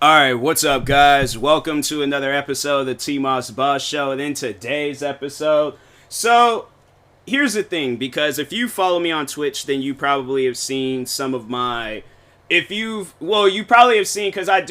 Alright, what's up, guys? Welcome to another episode of the TMossBoss Show. And in today's episode, here's the thing, because if you follow me on Twitch, then you probably have seen some of my, you probably have seen, because I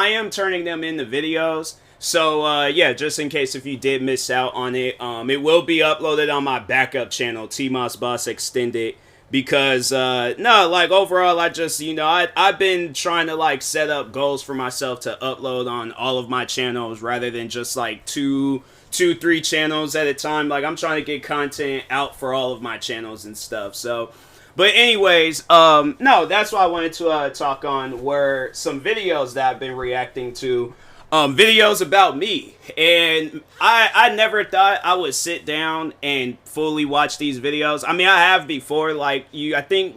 am turning them into videos. So, yeah, just in case if you did miss out on it, it will be uploaded on my backup channel, TMossBoss Extended. Because, no, like, overall, I just, I've been trying to, like, set up goals for myself to upload on all of my channels rather than just, like, three channels at a time. Like, I'm trying to get content out for all of my channels and stuff. So, but anyways, no, that's what I wanted to, talk on were some videos that I've been reacting to. Videos about me, and I never thought I would sit down and fully watch these videos. I mean, I have before, I think,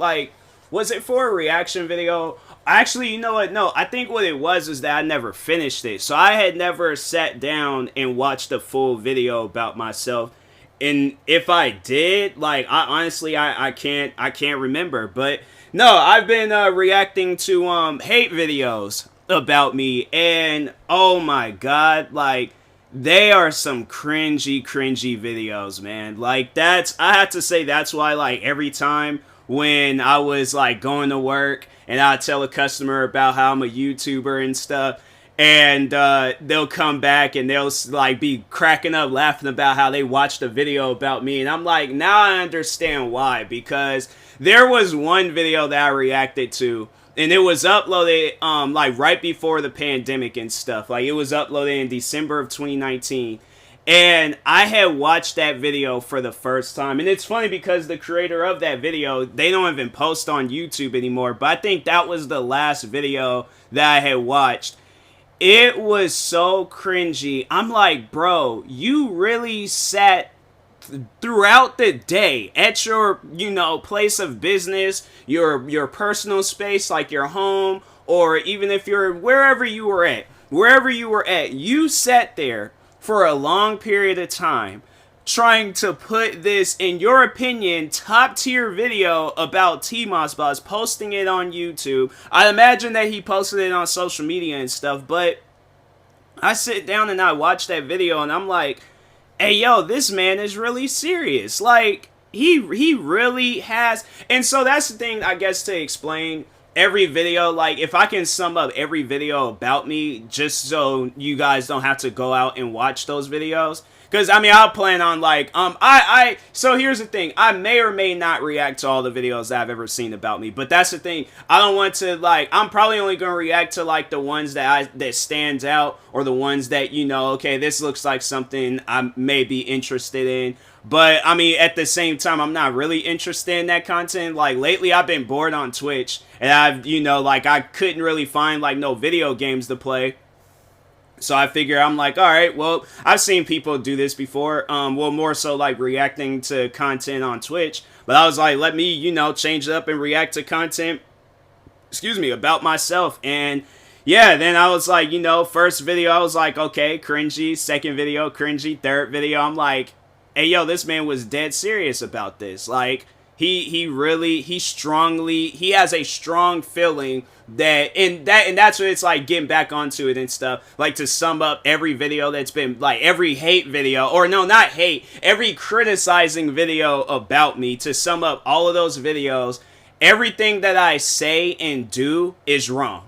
was it for a reaction video? Actually, you know what, no, I think what it was is that I never finished it, so I had never sat down and watched a full video about myself, and if I did, like, I can't remember, but no, I've been, reacting to, hate videos about me, and oh my god, like, they are some cringy videos, man. Like, I have to say, that's why, like, every time when I was, like, going to work and I'd tell a customer about how I'm a YouTuber and stuff, and they'll come back and they'll, like, be cracking up laughing about how they watched a video about me, and I'm like, now I understand why, because there was one video that I reacted to, and it was uploaded, like, right before the pandemic and stuff. Like, it was uploaded in December of 2019. And I had watched that video for the first time. And it's funny because the creator of that video, they don't even post on YouTube anymore. But I think that was the last video that I had watched. It was so cringy. I'm like, bro, you really sat throughout the day at your, place of business, your personal space, like your home, or even if you're wherever you were at, you sat there for a long period of time trying to put this, in your opinion, top tier video about TMossBoss, posting it on YouTube. I imagine that he posted it on social media and stuff, but I sit down and I watch that video and I'm like, hey, yo, this man is really serious. Like, he really has. And so that's the thing, I guess, to explain every video. Like, if I can sum up every video about me, just so you guys don't have to go out and watch those videos. Because, I mean, I'll plan on, like, so here's the thing. I may or may not react to all the videos that I've ever seen about me. But that's the thing. I don't want to, like, I'm probably only going to react to, like, the ones that stands out. Or the ones that, okay, this looks like something I may be interested in. But, I mean, at the same time, I'm not really interested in that content. Like, lately, I've been bored on Twitch. And I've, I couldn't really find, like, no video games to play. So I figure, I'm like, all right, well, I've seen people do this before. Well, more so like reacting to content on Twitch. But I was like, let me, change it up and react to content, about myself. And yeah, then I was like, first video, I was like, okay, cringy. Second video, cringy. Third video, I'm like, hey, yo, this man was dead serious about this. Like, he has a strong feeling and that's what it's like, getting back onto it and stuff. Like, to sum up every video that's been, like, every hate video, or no, not hate, every criticizing video about me, to sum up all of those videos, everything that I say and do is wrong.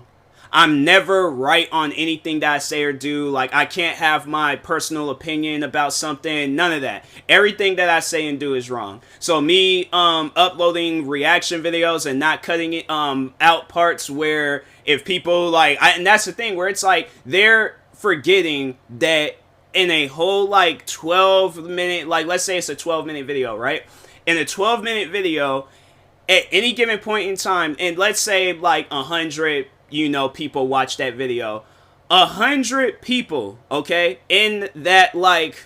I'm never right on anything that I say or do. Like, I can't have my personal opinion about something. None of that. Everything that I say and do is wrong. So me uploading reaction videos and not cutting it out parts where if people, like, and that's the thing, where it's like they're forgetting that in a whole, like, 12-minute, like, let's say it's a 12-minute video, right? In a 12-minute video, at any given point in time, and let's say like 100 people watch that video. 100 people, okay, in that, like,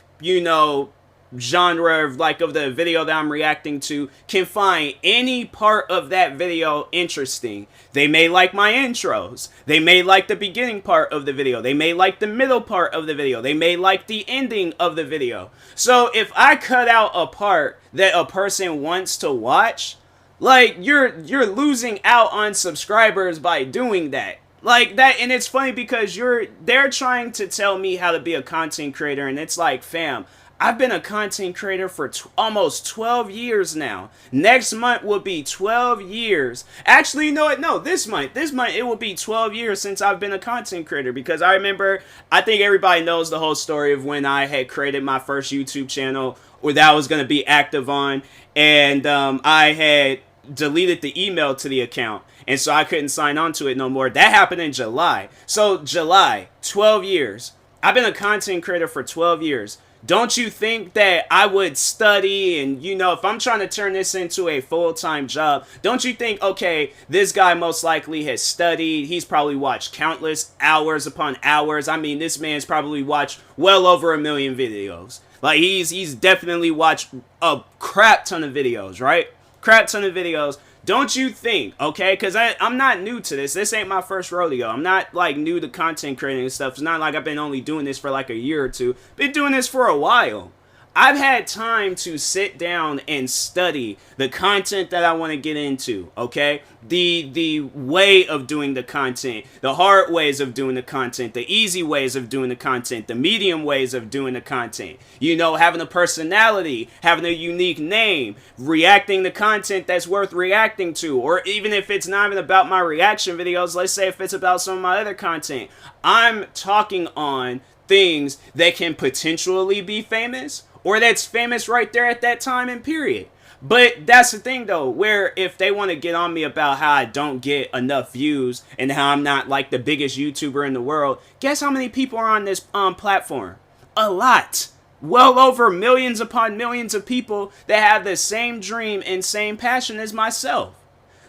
genre of, like, of the video that I'm reacting to, can find any part of that video interesting. They may like my intros. They may like the beginning part of the video. They may like the middle part of the video. They may like the ending of the video. So if I cut out a part that a person wants to watch, like, you're losing out on subscribers by doing that. Like that, and it's funny because they're trying to tell me how to be a content creator, and it's like, fam, I've been a content creator for almost 12 years now. Next month will be 12 years. Actually, you know what? No, this month it will be 12 years since I've been a content creator, because I remember, I think everybody knows the whole story of when I had created my first YouTube channel, or that I was going to be active on, and I had deleted the email to the account, and so I couldn't sign on to it no more. That happened in July. So July, 12 years. I've been a content creator for 12 years. Don't you think that I would study, and, you know, if I'm trying to turn this into a full-time job, don't you think, okay, this guy most likely has studied, he's probably watched countless hours upon hours. I mean, this man's probably watched well over 1 million videos. Like, he's definitely watched a crap ton of videos, right? Crap ton of videos. Don't you think, okay, because I'm not new to this. This ain't my first rodeo. I'm not, like, new to content creating and stuff. It's not like I've been only doing this for, like, a year or two. Been doing this for a while. I've had time to sit down and study the content that I want to get into, okay? The way of doing the content, the hard ways of doing the content, the easy ways of doing the content, the medium ways of doing the content. You know, having a personality, having a unique name, reacting to content that's worth reacting to, or even if it's not even about my reaction videos, let's say if it's about some of my other content, I'm talking on things that can potentially be famous, or that's famous right there at that time and period. But that's the thing though, where if they want to get on me about how I don't get enough views and how I'm not like the biggest YouTuber in the world, guess how many people are on this platform? A lot. Well over millions upon millions of people that have the same dream and same passion as myself.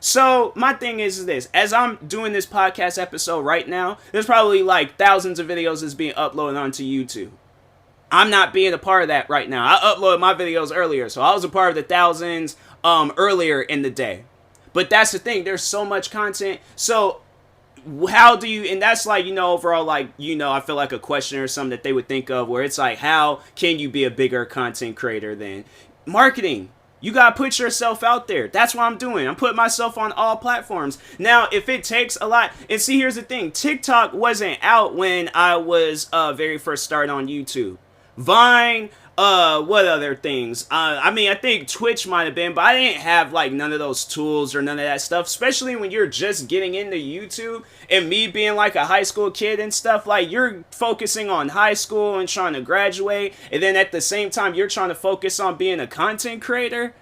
So my thing is this, as I'm doing this podcast episode right now, there's probably like thousands of videos that's being uploaded onto YouTube. I'm not being a part of that right now. I uploaded my videos earlier, so I was a part of the thousands earlier in the day. But that's the thing, there's so much content. So how do you, and that's like, you know, overall, like, you know, I feel like a question or something that they would think of where it's like, how can you be a bigger content creator than marketing? You gotta put yourself out there. That's what I'm doing. I'm putting myself on all platforms. Now, if it takes a lot, and see, here's the thing. TikTok wasn't out when I was very first started on YouTube. Vine, what other things? I mean, I think Twitch might have been, but I didn't have like none of those tools or none of that stuff, especially when you're just getting into YouTube, and me being like a high school kid and stuff. Like, you're focusing on high school and trying to graduate, and then at the same time you're trying to focus on being a content creator.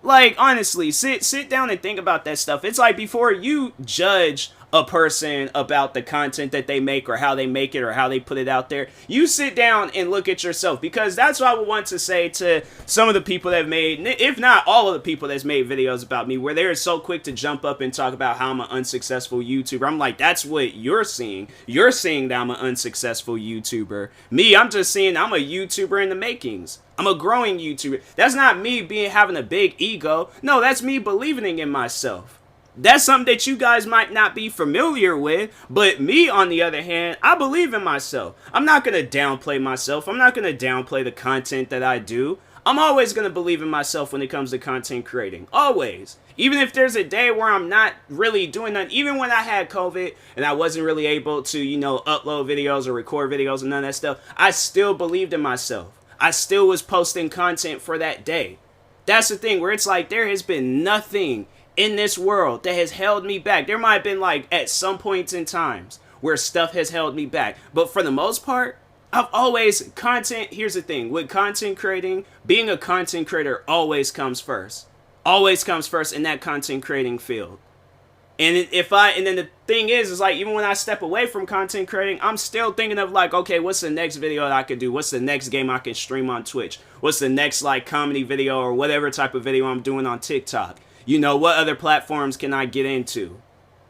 Like, honestly, sit down and think about that stuff. It's like, before you judge a person about the content that they make or how they make it or how they put it out there, you sit down and look at yourself, because that's what I would want to say to some of the people that have made, if not all of the people that's made videos about me, where they're so quick to jump up and talk about how I'm an unsuccessful YouTuber. I'm like, that's what you're seeing. You're seeing that I'm an unsuccessful YouTuber. Me, I'm just seeing I'm a YouTuber in the makings. I'm a growing YouTuber. That's not me having a big ego. No, that's me believing in myself. That's something that you guys might not be familiar with, but me, on the other hand, I believe in myself. I'm not going to downplay myself. I'm not going to downplay the content that I do. I'm always going to believe in myself when it comes to content creating. Always. Even if there's a day where I'm not really doing that, even when I had COVID and I wasn't really able to, you know, upload videos or record videos and none of that stuff, I still believed in myself. I still was posting content for that day. That's the thing, where it's like, there has been nothing in this world that has held me back. There might have been, like, at some points in times where stuff has held me back, but for the most part, I've always, here's the thing, with content creating, being a content creator always comes first. Always comes first in that content creating field. And then the thing is like, even when I step away from content creating, I'm still thinking of like, okay, what's the next video that I could do? What's the next game I can stream on Twitch? What's the next like comedy video or whatever type of video I'm doing on TikTok? You know, what other platforms can I get into?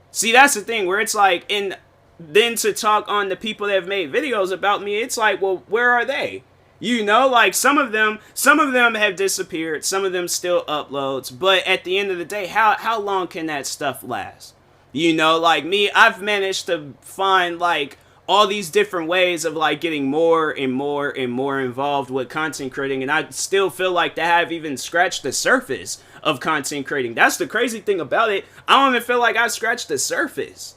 See, that's the thing where it's like, and then to talk on the people that have made videos about me, it's like, well, where are they? You know, like some of them have disappeared, some of them still uploads, but at the end of the day, how long can that stuff last? You know, like me, I've managed to find like all these different ways of like getting more and more and more involved with content creating, and I still feel like they have even scratched the surface of content creating. That's the crazy thing about it. I don't even feel like I've scratched the surface.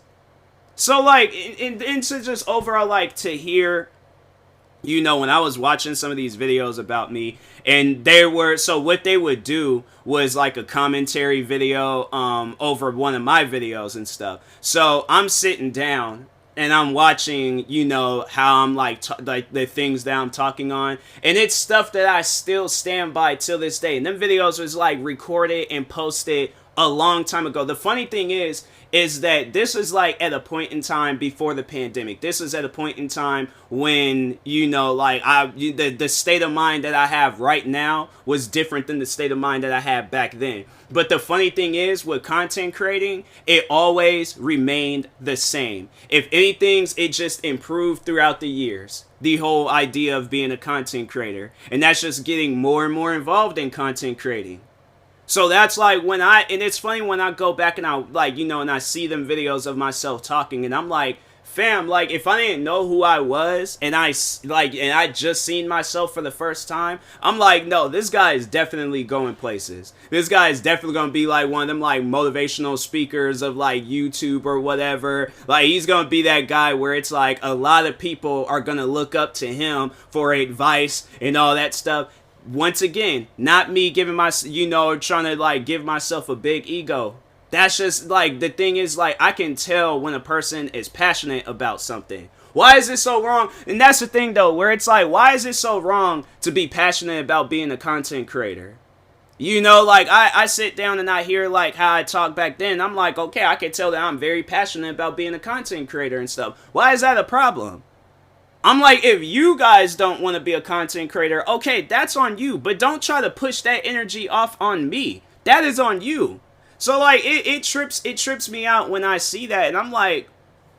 So like, and to just overall like to hear, when I was watching some of these videos about me, and so what they would do was like a commentary video over one of my videos and stuff. So I'm sitting down and I'm watching, how I'm like the things that I'm talking on, and it's stuff that I still stand by till this day. And them videos was like recorded and posted a long time ago. The funny thing is that this is like at a point in time before the pandemic. This is at a point in time when, like the state of mind that I have right now was different than the state of mind that I had back then. But the funny thing is, with content creating, it always remained the same. If anything, it just improved throughout the years. The whole idea of being a content creator. And that's just getting more and more involved in content creating. So that's like and it's funny when I go back and I like, and I see them videos of myself talking, and I'm like, fam, like if I didn't know who I was and I just seen myself for the first time, I'm like, no, this guy is definitely going places. This guy is definitely going to be like one of them like motivational speakers of like YouTube or whatever. Like he's going to be that guy where it's like a lot of people are going to look up to him for advice and all that stuff. Once again, not me giving trying to like give myself a big ego. That's just like, the thing is like, I can tell when a person is passionate about something. Why is it so wrong? And that's the thing though, where it's like, why is it so wrong to be passionate about being a content creator? Like I sit down and I hear like how I talk back then. I'm like, okay, I can tell that I'm very passionate about being a content creator and stuff. Why is that a problem? I'm like, if you guys don't want to be a content creator, okay, that's on you. But don't try to push that energy off on me. That is on you. So like, it trips me out when I see that, and I'm like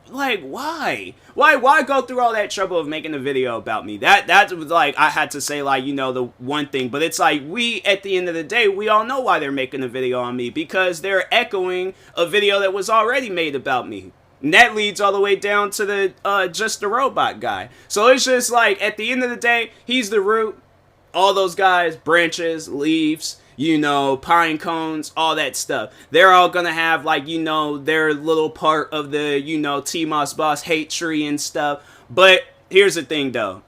why? Why go through all that trouble of making a video about me? That was like, I had to say like, the one thing. But it's like, at the end of the day, we all know why they're making a video on me, because they're echoing a video that was already made about me. And that leads all the way down to the Just a Robot guy. So it's just like, at the end of the day, he's the root. All those guys, branches, leaves, pine cones, all that stuff. They're all gonna have like, their little part of the, TMossBoss hate tree and stuff. But here's the thing though.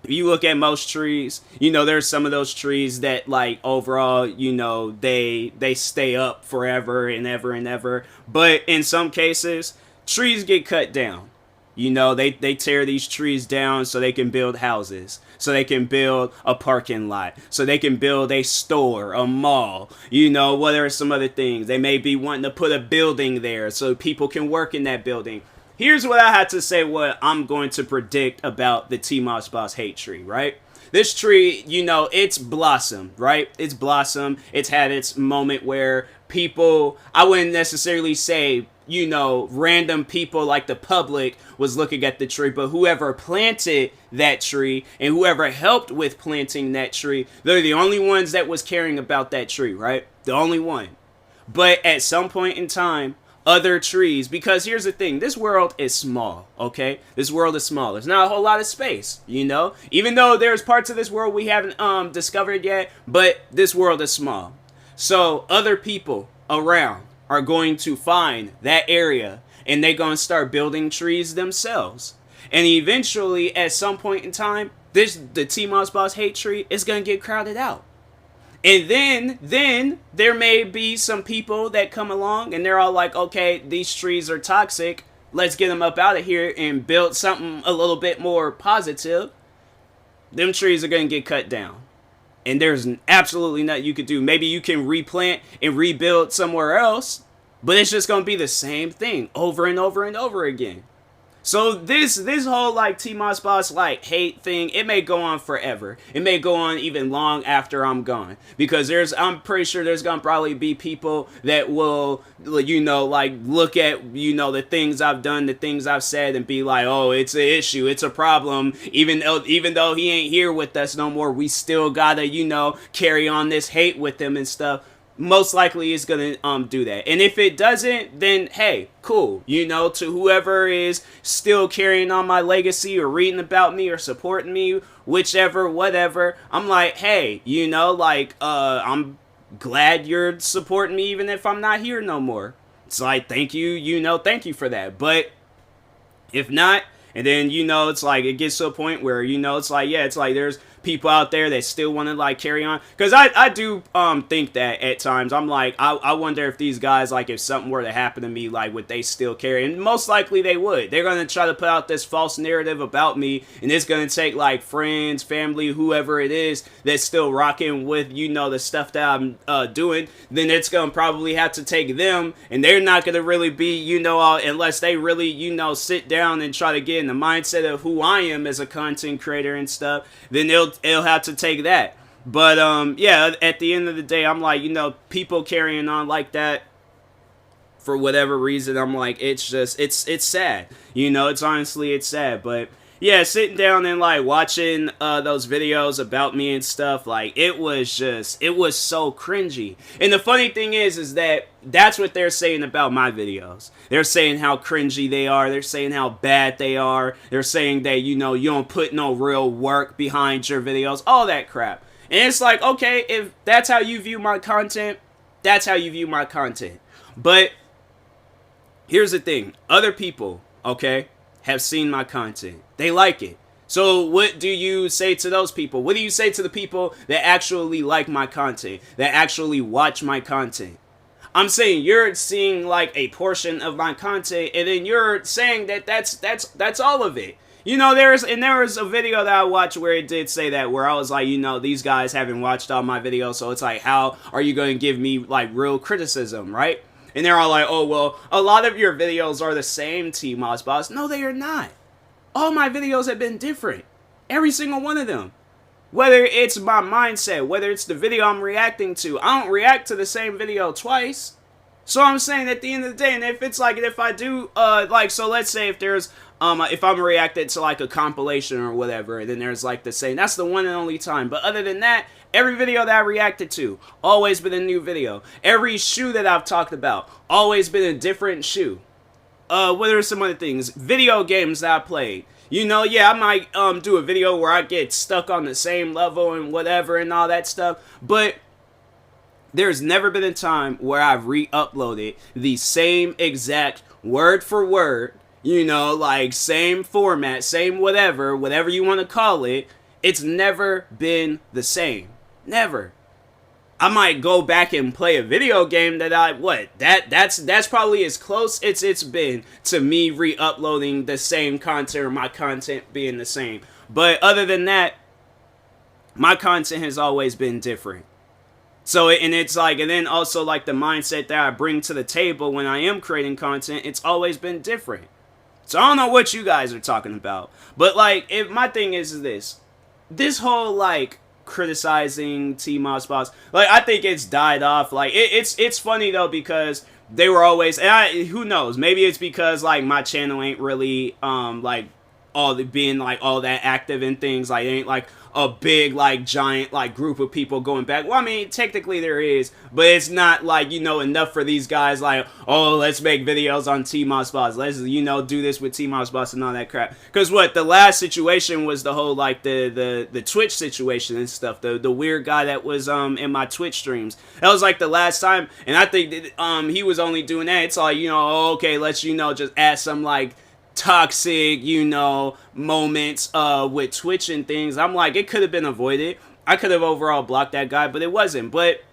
If you look at most trees, there's some of those trees that like overall, they stay up forever and ever and ever. But in some cases, trees get cut down. They tear these trees down so they can build houses, so they can build a parking lot, so they can build a store, a mall, what are some other things. They may be wanting to put a building there so people can work in that building. Here's what I had to say, what I'm going to predict about the TMossBoss hate tree, right? This tree, it's blossomed, right? It's blossomed. It's had its moment where people, I wouldn't necessarily say, random people like the public was looking at the tree, but whoever planted that tree and whoever helped with planting that tree, they're the only ones that was caring about that tree, right? The only one. But at some point in time, other trees, because here's the thing, this world is small, okay? This world is small. There's not a whole lot of space, even though there's parts of this world we haven't discovered yet, but this world is small. So other people around are going to find that area and they're going to start building trees themselves. And eventually, at some point in time, the TMossBoss hate tree is going to get crowded out. And then there may be some people that come along and they're all like, okay, these trees are toxic. Let's get them up out of here and build something a little bit more positive. Them trees are going to get cut down. And there's absolutely nothing you could do. Maybe you can replant and rebuild somewhere else, but it's just going to be the same thing over and over and over again. So this whole like TMossBoss like hate thing, it may go on forever. It may go on even long after I'm gone, because I'm pretty sure there's gonna probably be people that will like look at the things I've done, the things I've said, and be like, oh, it's an issue, it's a problem. Even though he ain't here with us no more, we still gotta carry on this hate with him and stuff. Most likely it's gonna do that. And if it doesn't, then hey, cool. To whoever is still carrying on my legacy or reading about me or supporting me, whichever, whatever, I'm like, hey, I'm glad you're supporting me even if I'm not here no more. It's like, thank you, thank you for that. But if not, and then, it's like it gets to a point where, it's like, yeah, it's like there's people out there that still want to like carry on. Because I do think that at times I'm like, I wonder if these guys, like, if something were to happen to me, like, would they still carry? And most likely they would. They're going to try to put out this false narrative about me, and it's going to take like friends, family, whoever it is that's still rocking with, the stuff that I'm doing. Then it's going to probably have to take them, and they're not going to really be, unless they really, sit down and try to get in the mindset of who I am as a content creator and stuff, then it'll have to take that. But yeah, at the end of the day, I'm like, people carrying on like that for whatever reason, I'm like, it's just it's sad. It's sad. But yeah, sitting down and like watching those videos about me and stuff, like it was so cringy. And the funny thing is that that's what they're saying about my videos. They're saying how cringy they are. They're saying how bad they are. They're saying that, you don't put no real work behind your videos, all that crap. And it's like, okay, if that's how you view my content, that's how you view my content. But here's the thing. Other people, okay, have seen my content. They like it. So what do you say to those people? What do you say to the people that actually like my content, that actually watch my content? I'm saying you're seeing like a portion of my content, and then you're saying that that's all of it. There was a video that I watched where it did say that, where I was like, these guys haven't watched all my videos, so it's like, how are you going to give me like real criticism, right? And they're all like, oh, well, a lot of your videos are the same, TMossBoss. No, they are not. All my videos have been different. Every single one of them. Whether it's my mindset, whether it's the video I'm reacting to, I don't react to the same video twice. So I'm saying at the end of the day, and if it's like, if I do, so let's say if there's, if I'm reacting to like a compilation or whatever, and then there's like the same, that's the one and only time. But other than that, every video that I reacted to, always been a new video. Every shoe that I've talked about, always been a different shoe. What are some other things? Video games that I played. Yeah, I might do a video where I get stuck on the same level and whatever and all that stuff. But there's never been a time where I've re-uploaded the same exact word for word, like same format, same whatever you want to call it. It's never been the same. Never. I might go back and play a video game that that's probably as close it's been to me re-uploading the same content or my content being the same. But other than that, my content has always been different. So, and it's like, and then also like the mindset that I bring to the table when I am creating content, it's always been different. So I don't know what you guys are talking about. But like, if my thing is this whole like criticizing TMossBoss, like I think it's died off. Like it's funny though, because they were always, and who knows, maybe it's because like my channel ain't really like being like all that active in things, like it ain't like a big like giant like group of people going back. Well, I mean technically there is, but it's not like enough for these guys like, oh, let's make videos on TMossBoss, let's do this with TMossBoss and all that crap. Because what the last situation was, the whole like the Twitch situation and stuff, the weird guy that was in my Twitch streams, that was like the last time. And I think that he was only doing that, it's like oh, okay, let's just add some like toxic, moments with Twitch and things. I'm like, it could have been avoided. I could have overall blocked that guy, but it wasn't. But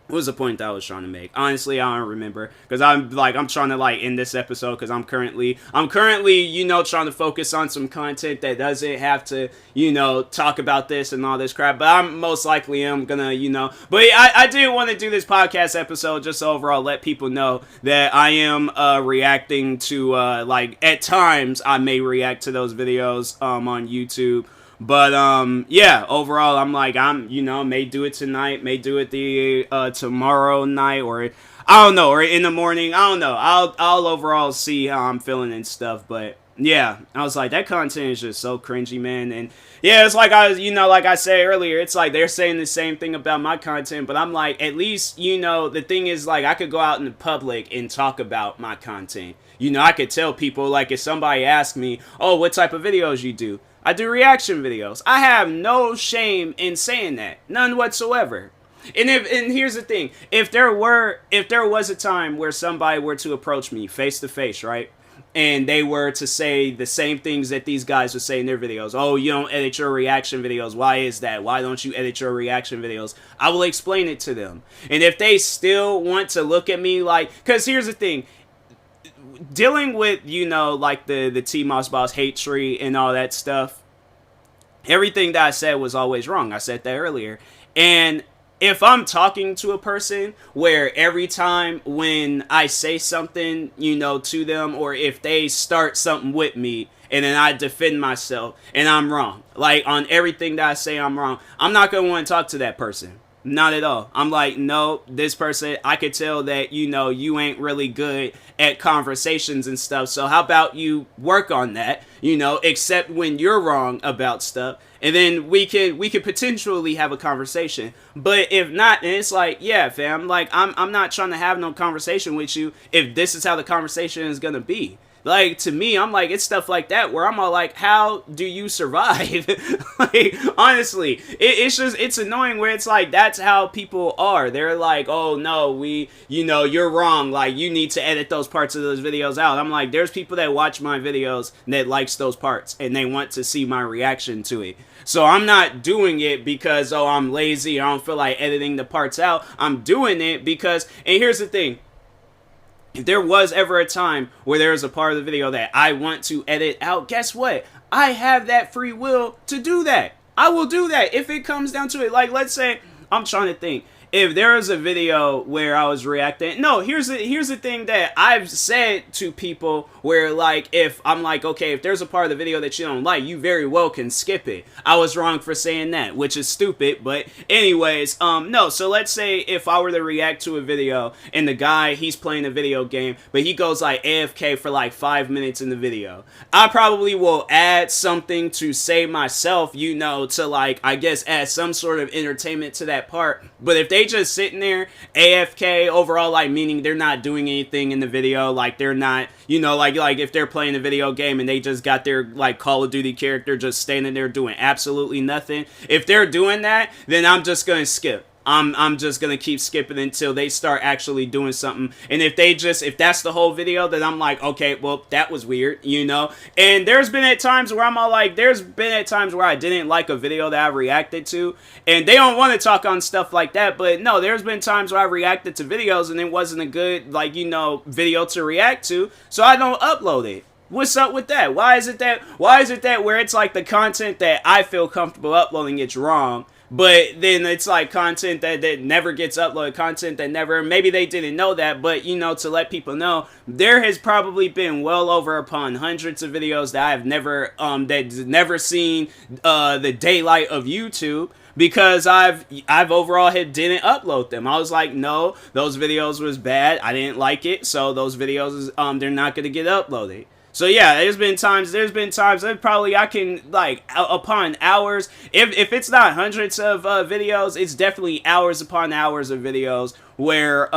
what was the point that I was trying to make? Honestly, I don't remember, because I'm trying to like end this episode, because I'm currently trying to focus on some content that doesn't have to talk about this and all this crap. But I'm most likely gonna but I did want to do this podcast episode just to overall let people know that I am reacting to like at times I may react to those videos on YouTube. But yeah, overall I'm like, may do it tonight, may do it the tomorrow night, or I don't know, or in the morning. I don't know. I'll overall see how I'm feeling and stuff. But yeah, I was like, that content is just so cringy, man. And yeah, it's like like I said earlier, it's like they're saying the same thing about my content, but I'm like, at least the thing is, like, I could go out in the public and talk about my content. I could tell people, like, if somebody asked me, oh, what type of videos you do? I do reaction videos. I have no shame in saying that. None whatsoever. And here's the thing: if there was a time where somebody were to approach me face to face, right? And they were to say the same things that these guys would say in their videos. Oh, you don't edit your reaction videos. Why is that? Why don't you edit your reaction videos? I will explain it to them. And if they still want to look at me like, because here's the thing, dealing with, like the TMossBoss hate tree and all that stuff, everything that I said was always wrong. I said that earlier. And if I'm talking to a person where every time when I say something, to them, or if they start something with me and then I defend myself and I'm wrong, like on everything that I say I'm wrong, I'm not going to want to talk to that person. Not at all. I'm like, no, this person, I could tell that, you ain't really good at conversations and stuff. So how about you work on that, except when you're wrong about stuff. And then we could potentially have a conversation. But if not, and it's like, yeah, fam, like I'm not trying to have no conversation with you if this is how the conversation is going to be. Like, to me, I'm like, it's stuff like that where I'm all like, how do you survive? Like, honestly, it's annoying where it's like, that's how people are. They're like, oh, no, you're wrong. Like, you need to edit those parts of those videos out. I'm like, there's people that watch my videos that likes those parts and they want to see my reaction to it. So I'm not doing it because, oh, I'm lazy. I don't feel like editing the parts out. I'm doing it because, and here's the thing. If there was ever a time where there is a part of the video that I want to edit out, guess what? I have that free will to do that. I will do that if it comes down to it. Like, let's say, I'm trying to think. If there was a video where I was reacting, no, here's the thing that I've said to people where, like, if I'm like, okay, if there's a part of the video that you don't like, you very well can skip it. I was wrong for saying that, which is stupid, but anyways, no, so let's say if I were to react to a video and the guy, he's playing a video game, but he goes like AFK for like 5 minutes in the video. I probably will add something to save myself, to like, I guess, add some sort of entertainment to that part, but if they just sitting there AFK overall, like meaning they're not doing anything in the video, like they're not, like if they're playing a video game and they just got their like Call of Duty character just standing there doing absolutely nothing. If they're doing that, then I'm just gonna skip. I'm just gonna keep skipping until they start actually doing something. And if that's the whole video, then I'm like, okay, well, that was weird, And there's been at times where I didn't like a video that I reacted to, and they don't want to talk on stuff like that, but no, there's been times where I reacted to videos and it wasn't a good, like, video to react to, so I don't upload it. What's up with that? Why is it that where it's like the content that I feel comfortable uploading, it's wrong? But then it's like content that never gets uploaded, content that never, maybe they didn't know that, but to let people know, there has probably been well over upon hundreds of videos that I've never, that's never seen the daylight of YouTube, because I've overall didn't upload them. I was like, no, those videos was bad, I didn't like it, so those videos, they're not going to get uploaded. So yeah, there's been times that probably I can, like, upon hours, if it's not hundreds of videos, it's definitely hours upon hours of videos where,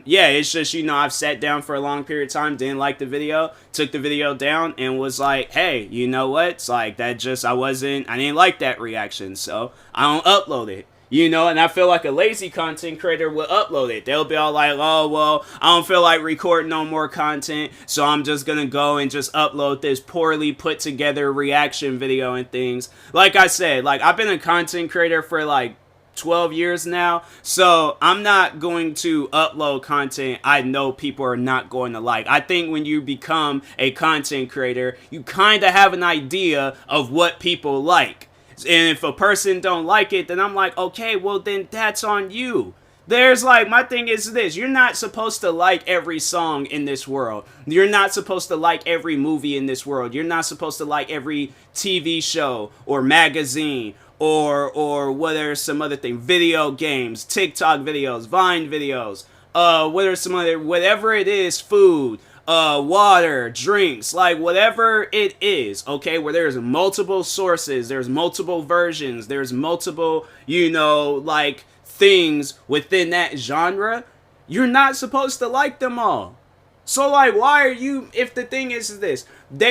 yeah, it's just, I've sat down for a long period of time, didn't like the video, took the video down, and was like, hey, you know what, it's like, I didn't like that reaction, so I don't upload it. And I feel like a lazy content creator will upload it. They'll be all like, oh, well, I don't feel like recording no more content, so I'm just going to go and just upload this poorly put together reaction video and things. Like I said, like, I've been a content creator for like 12 years now, so I'm not going to upload content I know people are not going to like. I think when you become a content creator, you kind of have an idea of what people like. And if a person don't like it, then I'm like, okay, well, then that's on you. There's like, my thing is this, you're not supposed to like every song in this world. You're not supposed to like every movie in this world. You're not supposed to like every TV show or magazine or what are some other thing, video games, TikTok videos, Vine videos, what are some other, whatever it is, food, water, drinks, like whatever it is, okay, where there's multiple sources, there's multiple versions, there's multiple, like things within that genre, you're not supposed to like them all. So like, why are you, if the thing is this,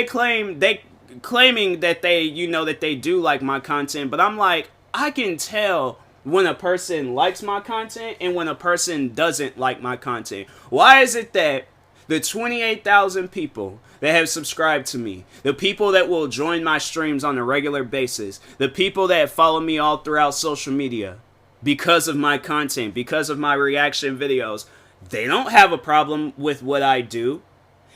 claiming that they, that they do like my content, but I'm like, I can tell when a person likes my content and when a person doesn't like my content? Why is it that the 28,000 people that have subscribed to me, the people that will join my streams on a regular basis, the people that follow me all throughout social media, because of my content, because of my reaction videos, they don't have a problem with what I do?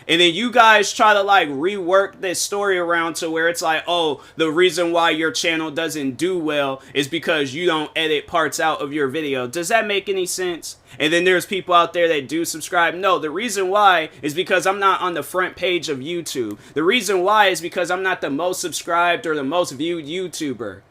And then you guys try to like rework this story around to where it's like, oh, the reason why your channel doesn't do well is because you don't edit parts out of your video. Does that make any sense? And then there's people out there that do subscribe. No, the reason why is because I'm not on the front page of YouTube. The reason why is because I'm not the most subscribed or the most viewed YouTuber.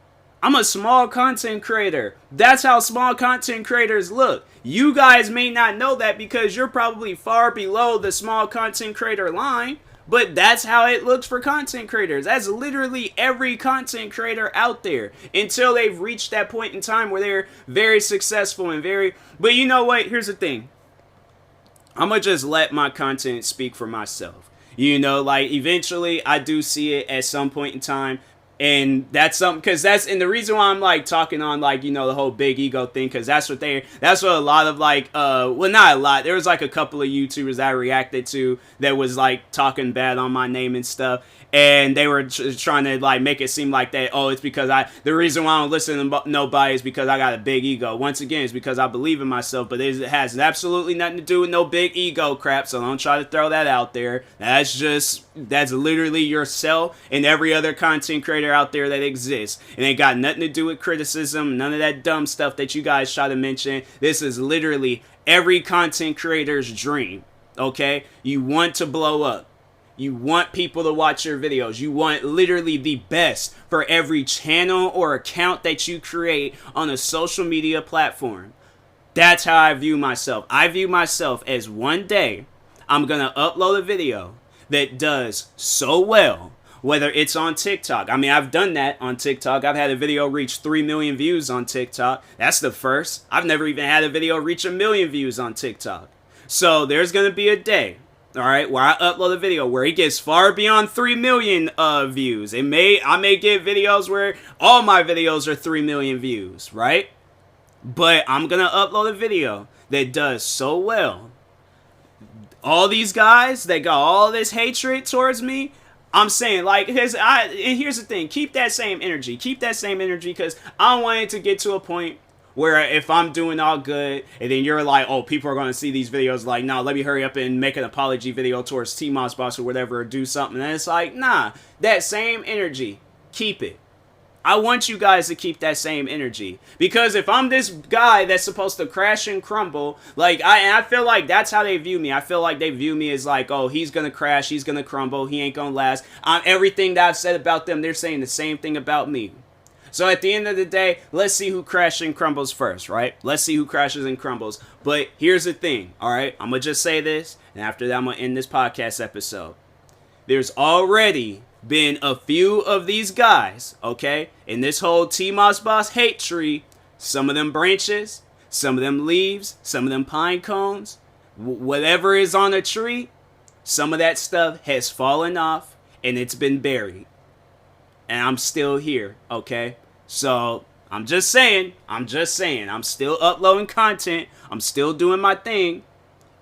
I'm a small content creator. That's how small content creators look. You guys may not know that because you're probably far below the small content creator line, but that's how it looks for content creators. That's literally every content creator out there until they've reached that point in time where they're very successful and very... But you know what? Here's the thing. I'm going to just let my content speak for myself. You know, like eventually I do see it at some point in time. And that's something, because that's, and the reason why I'm like talking on like, you know, the whole big ego thing, because that's what a lot of like, well, not a lot, there was like a couple of YouTubers that I reacted to that was like talking bad on my name and stuff. And they were trying to like make it seem like that, oh, it's because the reason why I don't listen to nobody is because I got a big ego. Once again, it's because I believe in myself, but it has absolutely nothing to do with no big ego crap, so don't try to throw that out there. That's literally yourself and every other content creator out there that exists. And it got nothing to do with criticism, none of that dumb stuff that you guys try to mention. This is literally every content creator's dream, okay? You want to blow up. You want people to watch your videos. You want literally the best for every channel or account that you create on a social media platform. That's how I view myself. I view myself as one day I'm going to upload a video that does so well, whether it's on TikTok. I mean, I've done that on TikTok. I've had a video reach 3 million views on TikTok. That's the first. I've never even had a video reach 1 million views on TikTok. So there's going to be a day, all right, where I upload a video where it gets far beyond 3 million views. I may get videos where all my videos are 3 million views, right? But I'm going to upload a video that does so well. All these guys that got all this hatred towards me, I'm saying, like, here's the thing. Keep that same energy. Keep that same energy, because I don't want it to get to a point where if I'm doing all good, and then you're like, oh, people are going to see these videos, like, no, let me hurry up and make an apology video towards TMossBoss or whatever, or do something. And it's like, nah, that same energy, keep it. I want you guys to keep that same energy. Because if I'm this guy that's supposed to crash and crumble, like, I feel like that's how they view me. I feel like they view me as like, oh, he's going to crash, he's going to crumble, he ain't going to last. Everything that I've said about them, they're saying the same thing about me. So at the end of the day, let's see who crashes and crumbles first, right? Let's see who crashes and crumbles. But here's the thing, all right? I'm going to just say this, and after that, I'm going to end this podcast episode. There's already been a few of these guys, okay, in this whole TMossBoss hate tree. Some of them branches, some of them leaves, some of them pine cones, whatever is on a tree, some of that stuff has fallen off and it's been buried. And I'm still here, okay? So I'm just saying, I'm still uploading content, I'm still doing my thing.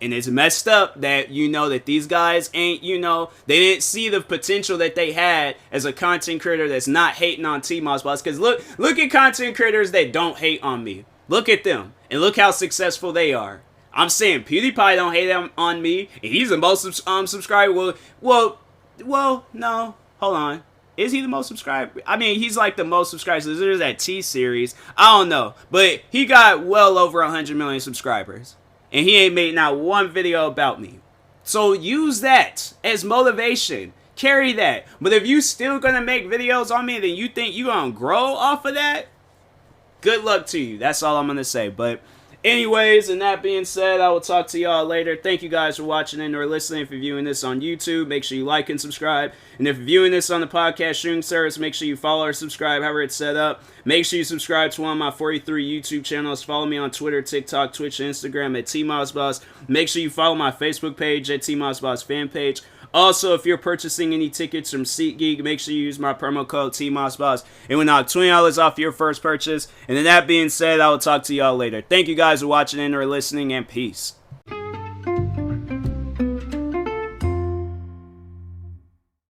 And it's messed up that, you know, that these guys ain't, you know, they didn't see the potential that they had as a content creator that's not hating on TMossBoss. Because look at content creators that don't hate on me. Look at them. And look how successful they are. I'm saying PewDiePie don't hate on me. And he's the most subscribed. Well, no. Hold on. Is he the most subscribed? I mean, he's like the most subscribed. So there's that T-Series. I don't know. But he got well over 100 million subscribers. And he ain't made not one video about me. So use that as motivation. Carry that. But if you still gonna make videos on me, then you think you gonna grow off of that? Good luck to you. That's all I'm gonna say. But anyways, and that being said, I will talk to y'all later. Thank you guys for watching and or listening. If you're viewing this on YouTube, make sure you like and subscribe. And if you're viewing this on the podcast streaming service, make sure you follow or subscribe, however it's set up. Make sure you subscribe to one of my 43 YouTube channels. Follow me on Twitter, TikTok, Twitch, and Instagram at TMossBoss. Make sure you follow my Facebook page at TMossBoss fan page. Also, if you're purchasing any tickets from SeatGeek, make sure you use my promo code TMossBoss. It will knock $20 off your first purchase. And then that being said, I will talk to y'all later. Thank you guys for watching and or listening, and peace.